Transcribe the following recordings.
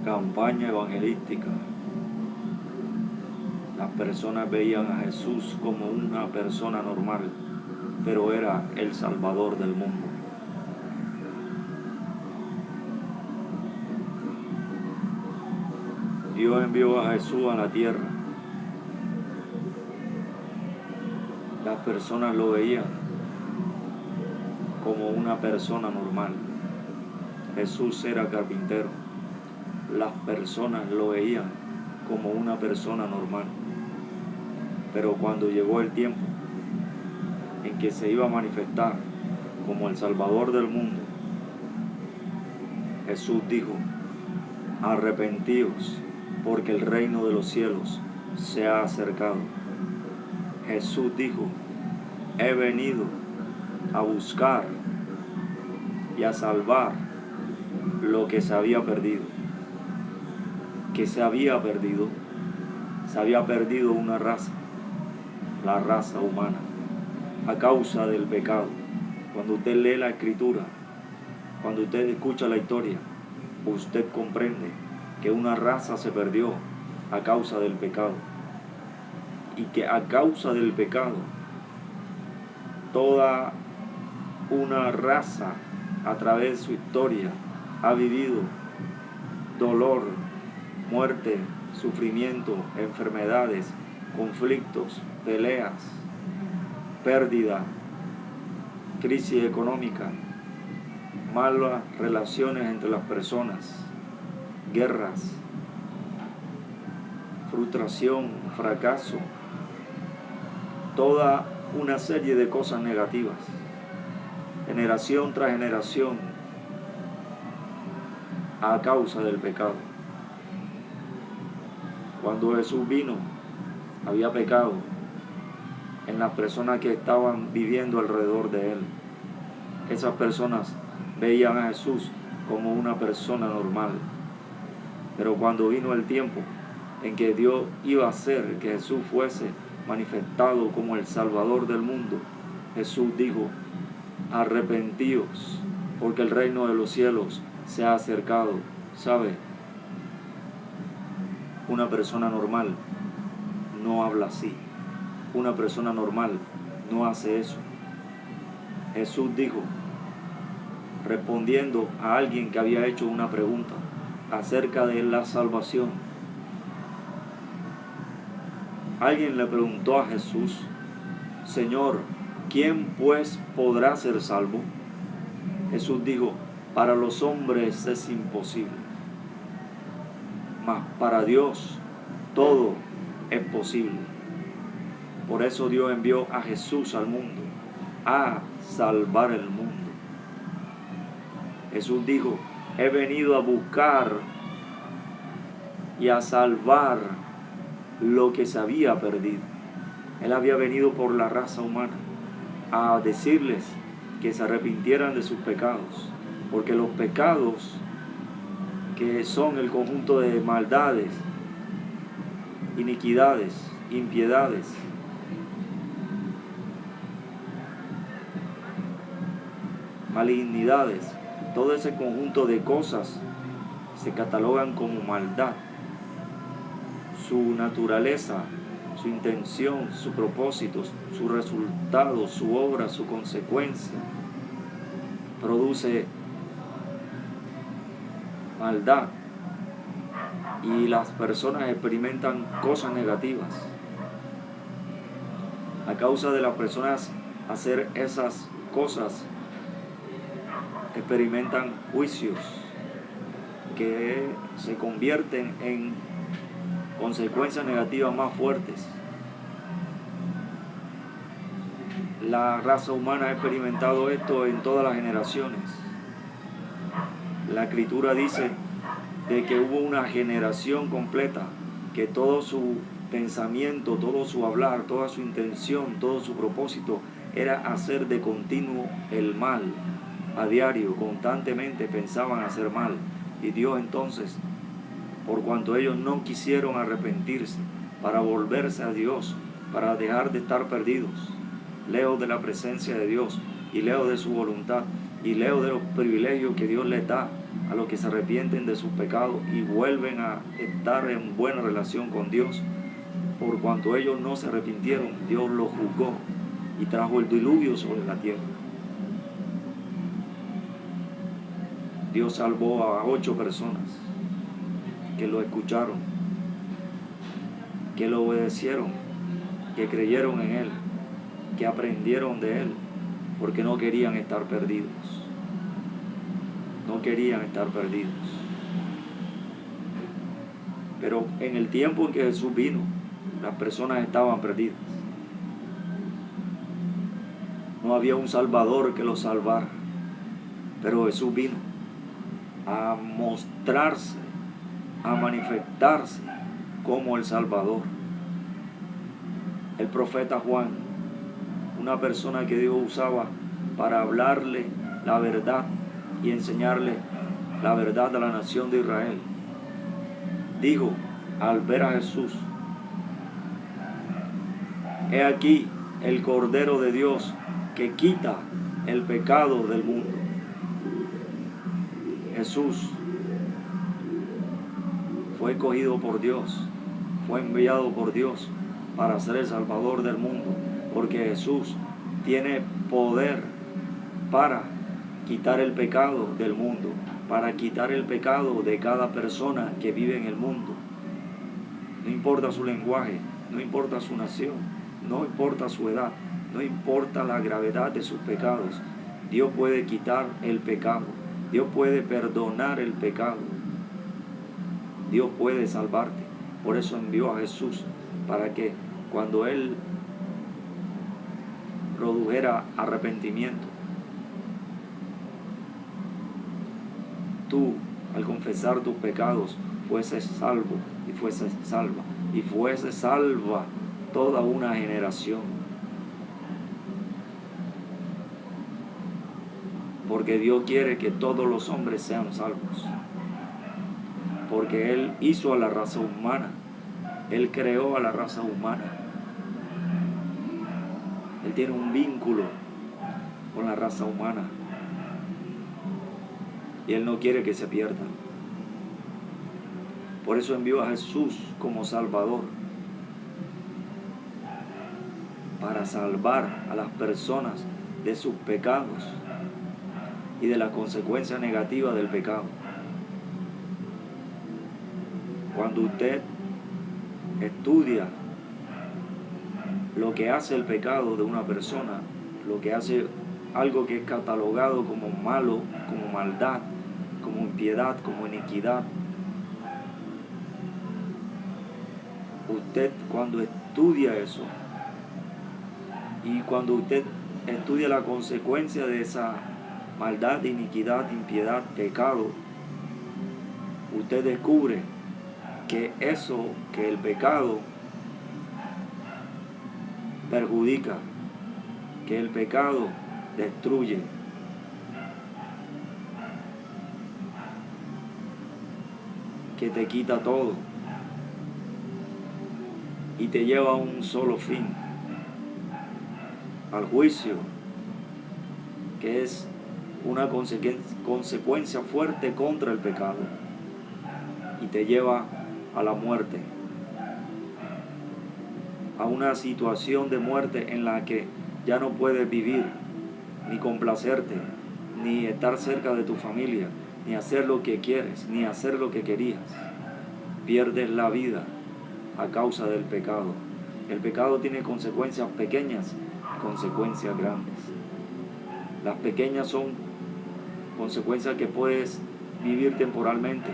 campaña evangelística. Las personas veían a Jesús como una persona normal, pero era el Salvador del mundo. Dios envió a Jesús a la tierra. Las personas lo veían como una persona normal. Jesús era carpintero. Las personas lo veían como una persona normal. Pero cuando llegó el tiempo en que se iba a manifestar como el Salvador del mundo, Jesús dijo: arrepentíos, porque el reino de los cielos se ha acercado. Jesús dijo: he venido a buscar y a salvar lo que se había perdido. ¿Qué se había perdido? Se había perdido una raza, la raza humana, a causa del pecado. Cuando usted lee la escritura, cuando usted escucha la historia, usted comprende que una raza se perdió a causa del pecado. Y que a causa del pecado, toda una raza a través de su historia ha vivido dolor, muerte, sufrimiento, enfermedades, conflictos, peleas, pérdida, crisis económica, malas relaciones entre las personas, guerras, frustración, fracaso, toda una serie de cosas negativas, generación tras generación, a causa del pecado. Cuando Jesús vino, había pecado en las personas que estaban viviendo alrededor de él. Esas personas veían a Jesús como una persona normal. Pero cuando vino el tiempo en que Dios iba a hacer que Jesús fuese manifestado como el Salvador del mundo, Jesús dijo: arrepentíos, porque el reino de los cielos se ha acercado. ¿Sabe? Una persona normal no habla así. Una persona normal no hace eso. Jesús dijo, respondiendo a alguien que había hecho una pregunta acerca de la salvación. Alguien le preguntó a Jesús: Señor, ¿quién pues podrá ser salvo? Jesús dijo: para los hombres es imposible, mas para Dios todo es posible. Por eso Dios envió a Jesús al mundo, a salvar el mundo. Jesús dijo: he venido a buscar y a salvar lo que se había perdido. Él había venido por la raza humana a decirles que se arrepintieran de sus pecados, porque los pecados, que son el conjunto de maldades, iniquidades, impiedades, malignidades, todo ese conjunto de cosas se catalogan como maldad. Su naturaleza, su intención, su propósito, su resultado, su obra, su consecuencia, produce maldad. Y las personas experimentan cosas negativas. A causa de las personas hacer esas cosas, experimentan juicios que se convierten en consecuencias negativas más fuertes. La raza humana ha experimentado esto en todas las generaciones. La Escritura dice de que hubo una generación completa que todo su pensamiento, todo su hablar, toda su intención, todo su propósito era hacer de continuo el mal. A diario, constantemente pensaban hacer mal. Y Dios entonces, por cuanto ellos no quisieron arrepentirse para volverse a Dios, para dejar de estar perdidos, lejos de la presencia de Dios y lejos de su voluntad, y leo de los privilegios que Dios les da a los que se arrepienten de sus pecados y vuelven a estar en buena relación con Dios. Por cuanto ellos no se arrepintieron, Dios los juzgó y trajo el diluvio sobre la tierra. Dios salvó a 8 personas que lo escucharon, que lo obedecieron, que creyeron en Él, que aprendieron de Él, porque no querían estar perdidos. No querían estar perdidos. Pero en el tiempo en que Jesús vino, las personas estaban perdidas. No había un Salvador que los salvara. Pero Jesús vino a mostrarse, a manifestarse como el Salvador. El profeta Juan, una persona que Dios usaba para hablarle la verdad y enseñarle la verdad a la nación de Israel, dijo al ver a Jesús: he aquí el Cordero de Dios que quita el pecado del mundo. Jesús fue escogido por Dios, fue enviado por Dios para ser el Salvador del mundo, porque Jesús tiene poder para quitar el pecado del mundo, para quitar el pecado de cada persona que vive en el mundo. No importa su lenguaje, no importa su nación, no importa su edad, no importa la gravedad de sus pecados. Dios puede quitar el pecado, Dios puede perdonar el pecado, Dios puede salvarte. Por eso envió a Jesús, para que cuando Él produjera arrepentimiento, tú, al confesar tus pecados, fueses salvo y fueses salva, y fuese salva toda una generación. Porque Dios quiere que todos los hombres sean salvos. Porque Él hizo a la raza humana, Él creó a la raza humana. Él tiene un vínculo con la raza humana. Y Él no quiere que se pierdan. Por eso envió a Jesús como Salvador, para salvar a las personas de sus pecados y de las consecuencias negativas del pecado. Cuando usted estudia lo que hace el pecado de una persona, lo que hace algo que es catalogado como malo, como maldad, como impiedad, como iniquidad, usted cuando estudia eso y cuando usted estudia la consecuencia de esa maldad, iniquidad, impiedad, pecado, usted descubre que eso, que el pecado perjudica, que el pecado destruye, que te quita todo y te lleva a un solo fin, al juicio, que es una consecuencia fuerte contra el pecado, y te lleva a la muerte, a una situación de muerte en la que ya no puedes vivir, ni complacerte, ni estar cerca de tu familia, ni hacer lo que quieres, ni hacer lo que querías. Pierdes la vida a causa del pecado. El pecado tiene consecuencias pequeñas, consecuencias grandes. Las pequeñas son consecuencias que puedes vivir temporalmente,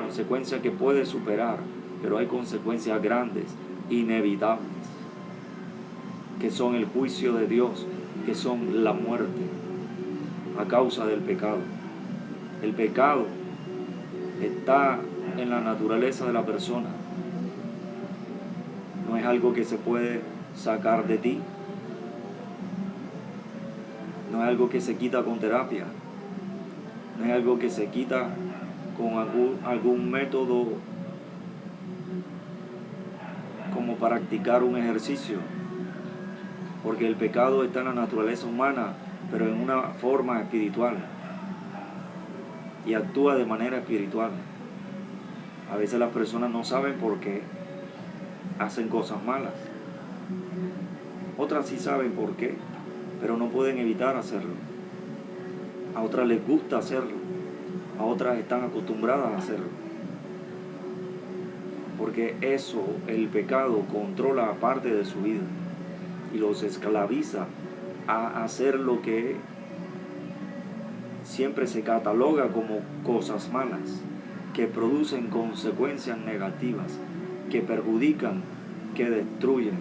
consecuencias que puedes superar, pero hay consecuencias grandes, inevitables, que son el juicio de Dios, que son la muerte a causa del pecado. El pecado está en la naturaleza de la persona. No es algo que se puede sacar de ti. No es algo que se quita con terapia. No es algo que se quita con algún método como practicar un ejercicio. Porque el pecado está en la naturaleza humana pero en una forma espiritual, y actúa de manera espiritual. A veces las personas no saben por qué hacen cosas malas. Otras sí saben por qué, pero no pueden evitar hacerlo. A otras les gusta hacerlo, a otras están acostumbradas a hacerlo. Porque eso, el pecado, controla parte de su vida y los esclaviza a hacer lo que siempre se cataloga como cosas malas, que producen consecuencias negativas, que perjudican, que destruyen,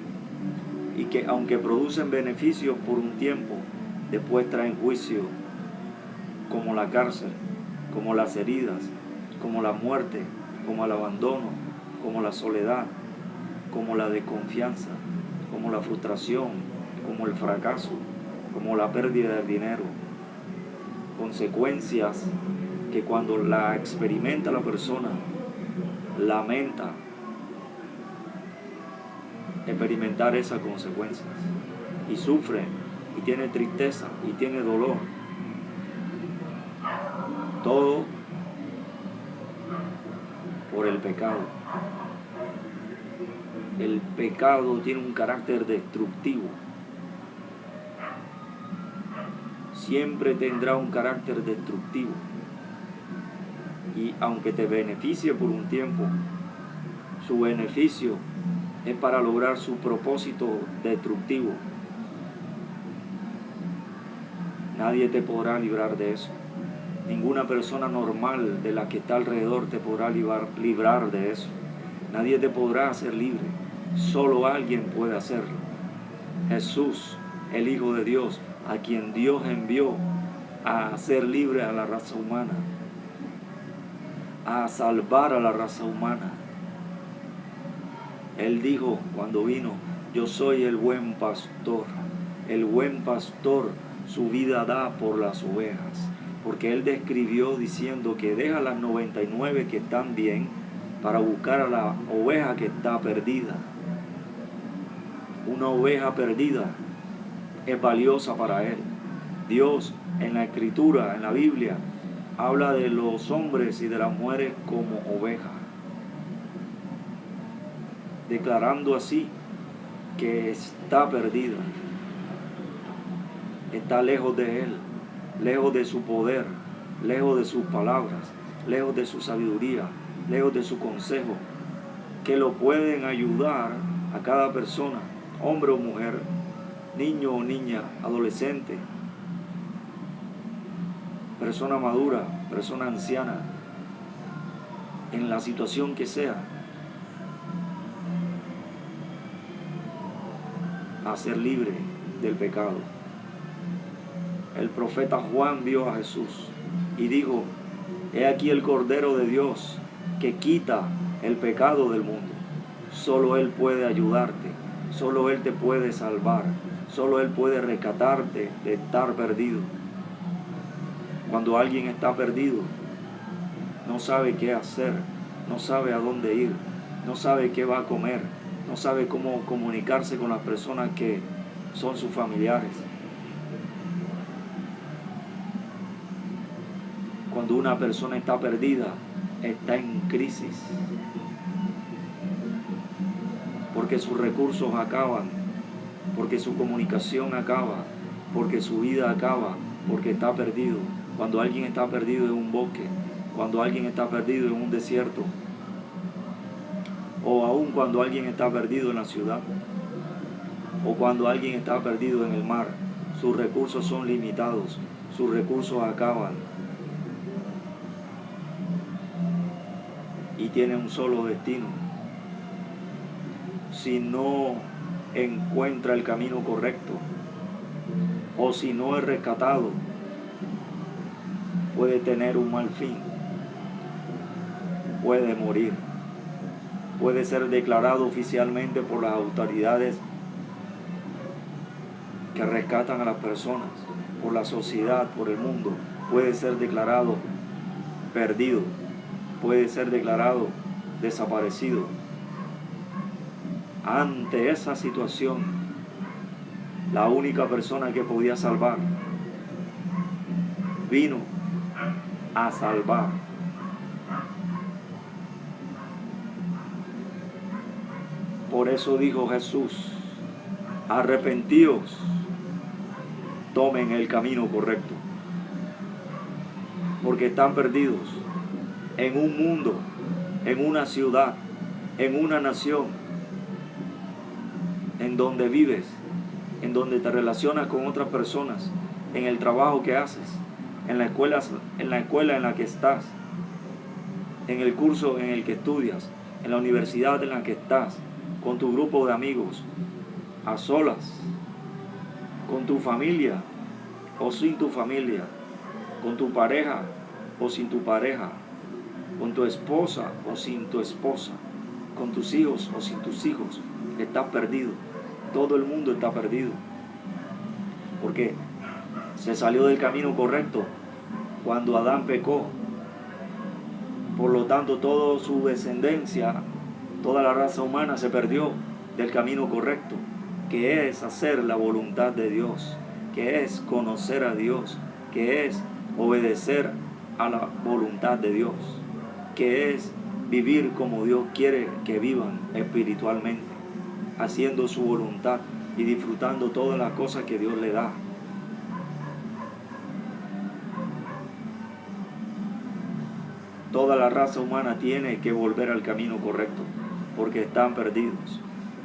y que aunque producen beneficios por un tiempo, después traen juicio, como la cárcel, como las heridas, como la muerte, como el abandono, como la soledad, como la desconfianza, como la frustración, como el fracaso, como la pérdida del dinero. Consecuencias que cuando la experimenta la persona, lamenta experimentar esas consecuencias y sufre y tiene tristeza y tiene dolor. Todo por el pecado. El pecado tiene un carácter destructivo. Siempre tendrá un carácter destructivo. Y aunque te beneficie por un tiempo, su beneficio es para lograr su propósito destructivo. Nadie te podrá librar de eso. Ninguna persona normal de la que está alrededor te podrá librar de eso. Nadie te podrá hacer libre. Solo alguien puede hacerlo. Jesús, el Hijo de Dios, a quien Dios envió a hacer libre a la raza humana, a salvar a la raza humana. Él dijo cuando vino: yo soy el buen pastor. El buen pastor su vida da por las ovejas. Porque Él describió diciendo que deja las 99 que están bien para buscar a la oveja que está perdida. Una oveja perdida es valiosa para Él. Dios en la Escritura, en la Biblia, habla de los hombres y de las mujeres como ovejas, declarando así que está perdida, está lejos de Él, lejos de su poder, lejos de sus palabras, lejos de su sabiduría, lejos de su consejo, que lo pueden ayudar a cada persona, hombre o mujer, niño o niña, adolescente, persona madura, persona anciana, en la situación que sea, a ser libre del pecado. El profeta Juan vio a Jesús y dijo: he aquí el Cordero de Dios que quita el pecado del mundo. Solo Él puede ayudarte, solo Él te puede salvar, solo Él puede rescatarte de estar perdido. Cuando alguien está perdido, no sabe qué hacer, no sabe a dónde ir, no sabe qué va a comer, no sabe cómo comunicarse con las personas que son sus familiares. Cuando una persona está perdida, está en crisis, porque sus recursos acaban, porque su comunicación acaba, porque su vida acaba, porque está perdido. Cuando alguien está perdido en un bosque, cuando alguien está perdido en un desierto, o aún cuando alguien está perdido en la ciudad, o cuando alguien está perdido en el mar, sus recursos son limitados, sus recursos acaban y tiene un solo destino. Si no encuentra el camino correcto, o si no es rescatado, puede tener un mal fin, puede morir, puede ser declarado oficialmente por las autoridades que rescatan a las personas, por la sociedad, por el mundo, puede ser declarado perdido, puede ser declarado desaparecido. Ante esa situación, la única persona que podía salvar vino a salvar. Por eso dijo Jesús, arrepentíos, tomen el camino correcto, porque están perdidos en un mundo, en una ciudad, en una nación, en donde vives, en donde te relacionas con otras personas, en el trabajo que haces, en la escuela en la que estás, en el curso en el que estudias, en la universidad en la que estás, con tu grupo de amigos, a solas, con tu familia o sin tu familia, con tu pareja o sin tu pareja, con tu esposa o sin tu esposa, con tus hijos o sin tus hijos. Estás perdido. Todo el mundo está perdido, porque se salió del camino correcto cuando Adán pecó. Por lo tanto, toda su descendencia, toda la raza humana se perdió del camino correcto, que es hacer la voluntad de Dios, que es conocer a Dios, que es obedecer a la voluntad de Dios, que es vivir como Dios quiere que vivan espiritualmente, haciendo su voluntad y disfrutando todas las cosas que Dios le da. Toda la raza humana tiene que volver al camino correcto, porque están perdidos,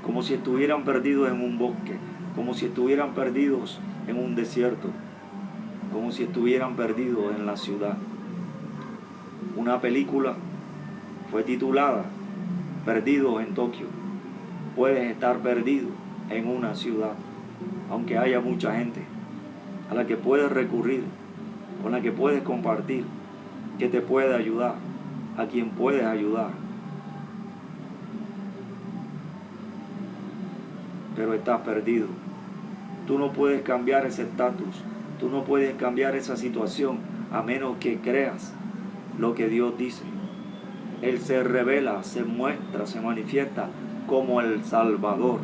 como si estuvieran perdidos en un bosque, como si estuvieran perdidos en un desierto, como si estuvieran perdidos en la ciudad. Una película fue titulada Perdidos en Tokio. Puedes estar perdido en una ciudad, aunque haya mucha gente a la que puedes recurrir, con la que puedes compartir, que te puede ayudar, a quien puedes ayudar. Pero estás perdido. Tú no puedes cambiar ese estatus, tú no puedes cambiar esa situación a menos que creas lo que Dios dice. Él se revela, se muestra, se manifiesta como el Salvador.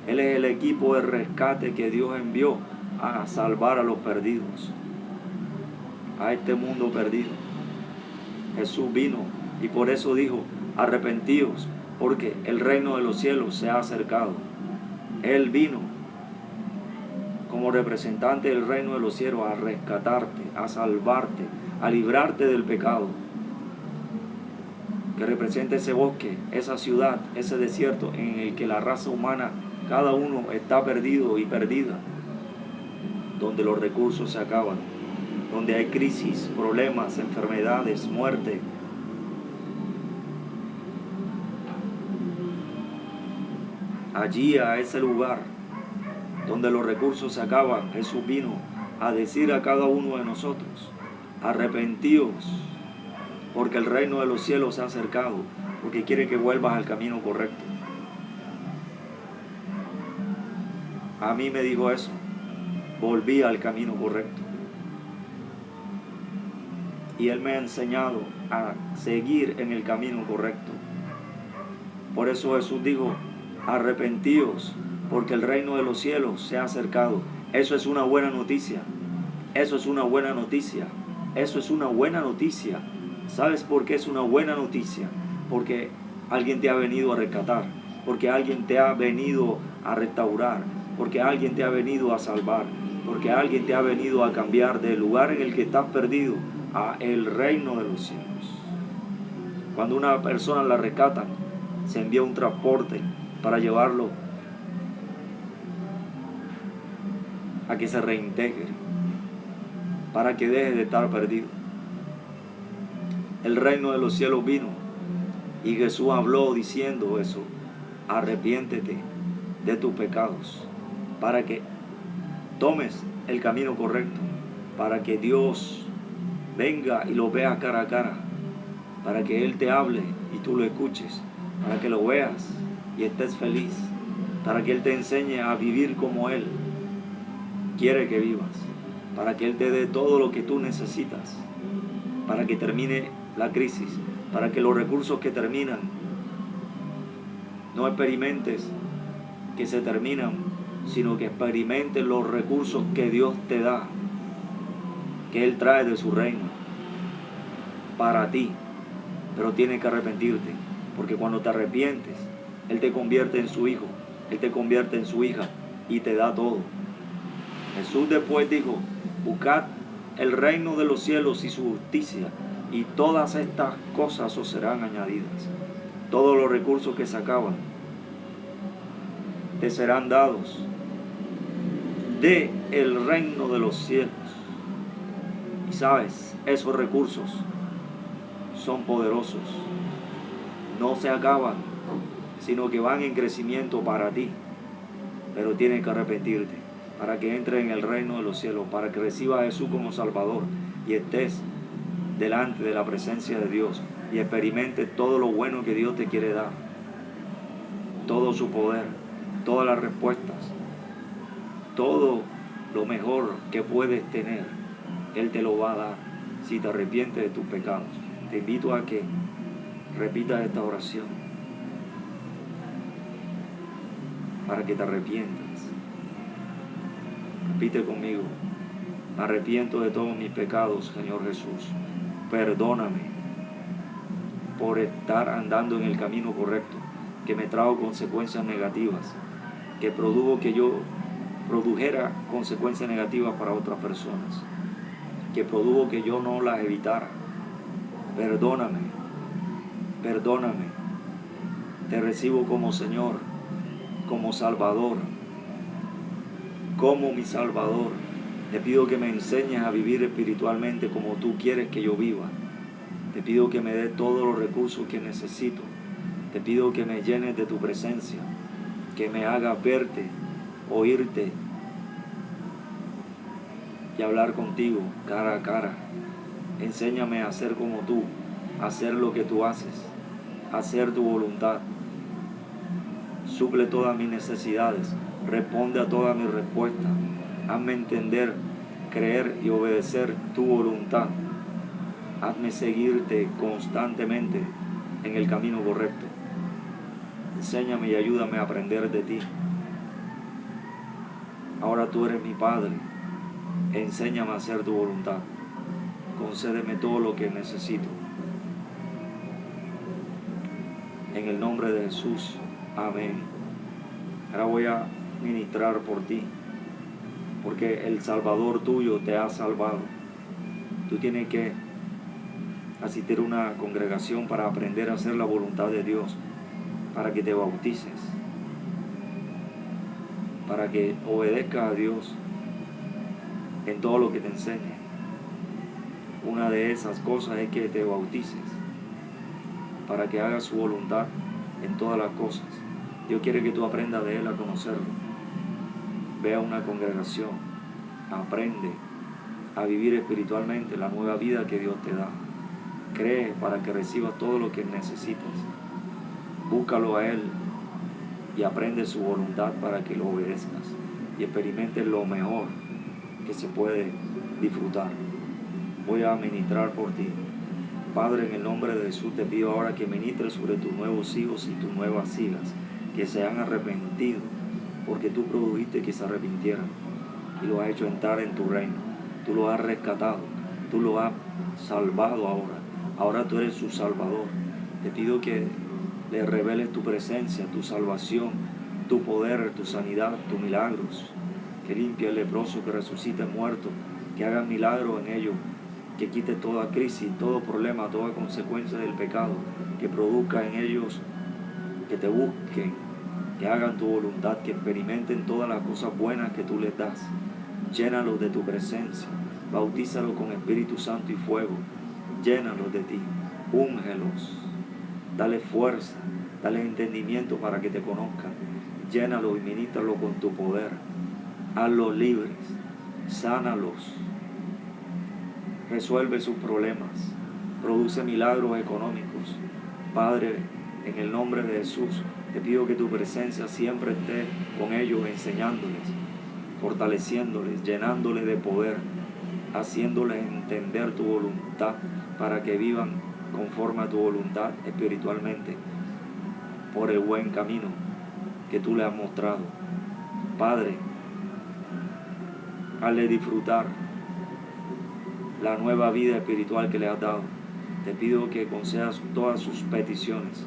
Él es el equipo de rescate que Dios envió a salvar a los perdidos, a este mundo perdido. Jesús vino y por eso dijo, arrepentíos, porque el reino de los cielos se ha acercado. Él vino como representante del reino de los cielos a rescatarte, a salvarte, a librarte del pecado, que representa ese bosque, esa ciudad, ese desierto en el que la raza humana, cada uno está perdido y perdida, donde los recursos se acaban, donde hay crisis, problemas, enfermedades, muerte. Allí, a ese lugar donde los recursos se acaban, Jesús vino a decir a cada uno de nosotros, arrepentíos, porque el reino de los cielos se ha acercado, porque quiere que vuelvas al camino correcto. A mí me dijo eso, volví al camino correcto. Y Él me ha enseñado a seguir en el camino correcto. Por eso Jesús dijo, arrepentíos, porque el reino de los cielos se ha acercado. Eso es una buena noticia. Eso es una buena noticia. Eso es una buena noticia. ¿Sabes por qué es una buena noticia? Porque alguien te ha venido a rescatar, porque alguien te ha venido a restaurar, porque alguien te ha venido a salvar, porque alguien te ha venido a cambiar del lugar en el que estás perdido a el reino de los cielos. Cuando una persona la rescatan, se envía un transporte para llevarlo a que se reintegre, para que deje de estar perdido. El reino de los cielos vino y Jesús habló diciendo eso, arrepiéntete de tus pecados, para que tomes el camino correcto, para que Dios venga y lo veas cara a cara, para que Él te hable y tú lo escuches, para que lo veas y estés feliz, para que Él te enseñe a vivir como Él quiere que vivas, para que Él te dé todo lo que tú necesitas, para que termine la crisis, para que los recursos que terminan, no experimentes que se terminan, sino que experimentes los recursos que Dios te da. que Él trae de su reino para ti, pero tienes que arrepentirte, porque cuando te arrepientes, Él te convierte en su hijo, Él te convierte en su hija y te da todo. Jesús después dijo, buscad el reino de los cielos y su justicia, y todas estas cosas os serán añadidas. Todos los recursos que se acaban te serán dados de el reino de los cielos. Y sabes, esos recursos son poderosos, no se acaban, sino que van en crecimiento para ti, pero tienes que arrepentirte para que entres en el reino de los cielos, para que recibas a Jesús como Salvador y estés delante de la presencia de Dios y experimentes todo lo bueno que Dios te quiere dar, todo su poder, todas las respuestas, todo lo mejor que puedes tener, Él te lo va a dar si te arrepientes de tus pecados. Te invito a que repitas esta oración para que te arrepientas. Repite conmigo: me arrepiento de todos mis pecados, Señor Jesús. Perdóname por estar andando en el camino correcto, que me trajo consecuencias negativas, que produjo que yo produjera consecuencias negativas para otras personas, que produjo que yo no las evitara. Perdóname, perdóname. Te recibo como Señor, como Salvador, como mi Salvador. Te pido que me enseñes a vivir espiritualmente como tú quieres que yo viva. Te pido que me des todos los recursos que necesito. Te pido que me llenes de tu presencia, que me hagas verte, oírte y hablar contigo cara a cara. Enséñame a ser como tú, a hacer lo que tú haces, a hacer tu voluntad. Suple todas mis necesidades, responde a todas mis respuestas. Hazme entender, creer y obedecer tu voluntad. Hazme seguirte constantemente en el camino correcto. Enséñame y ayúdame a aprender de ti. Ahora tú eres mi Padre. Enséñame a hacer tu voluntad. Concédeme todo lo que necesito. En el nombre de Jesús. Amén. Ahora voy a ministrar por ti, porque el Salvador tuyo te ha salvado. Tú tienes que asistir a una congregación para aprender a hacer la voluntad de Dios, para que te bautices, para que obedezcas a Dios en todo lo que te enseñe. Una de esas cosas es que te bautices, para que hagas su voluntad en todas las cosas. Dios quiere que tú aprendas de Él a conocerlo. Ve a una congregación, aprende a vivir espiritualmente la nueva vida que Dios te da. Cree para que recibas todo lo que necesitas. Búscalo a Él y aprende su voluntad para que lo obedezcas y experimentes lo mejor que se puede disfrutar. Voy a ministrar por ti. Padre, en el nombre de Jesús te pido ahora que ministres sobre tus nuevos hijos y tus nuevas hijas, que se han arrepentido, porque tú produjiste que se arrepintieran y los has hecho entrar en tu reino. Tú los has rescatado, tú los has salvado ahora. Ahora tú eres su Salvador. Te pido que les reveles tu presencia, tu salvación, tu poder, tu sanidad, tus milagros. Que limpie el leproso, que resucite el muerto, que haga milagros en ellos, que quite toda crisis, todo problema, toda consecuencia del pecado, que produzca en ellos, que te busquen, que hagan tu voluntad, que experimenten todas las cosas buenas que tú les das. Llénalos de tu presencia, bautízalos con Espíritu Santo y fuego, llénalos de ti, úngelos, dale fuerza, dale entendimiento para que te conozcan, llénalos y ministralos con tu poder, hazlos libres, sánalos, resuelve sus problemas, produce milagros económicos. Padre, en el nombre de Jesús, te pido que tu presencia siempre esté con ellos, enseñándoles, fortaleciéndoles, llenándoles de poder, haciéndoles entender tu voluntad para que vivan conforme a tu voluntad espiritualmente, por el buen camino que tú les has mostrado. Padre, hazle disfrutar la nueva vida espiritual que le has dado. Te pido que concedas todas sus peticiones,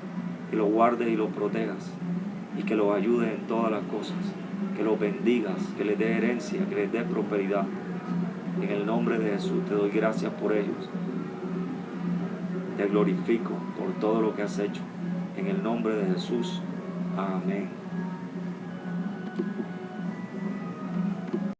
que lo guardes y lo protejas, y que lo ayudes en todas las cosas, que lo bendigas, que les dé herencia, que les dé prosperidad. En el nombre de Jesús te doy gracias por ellos. Te glorifico por todo lo que has hecho. En el nombre de Jesús. Amén.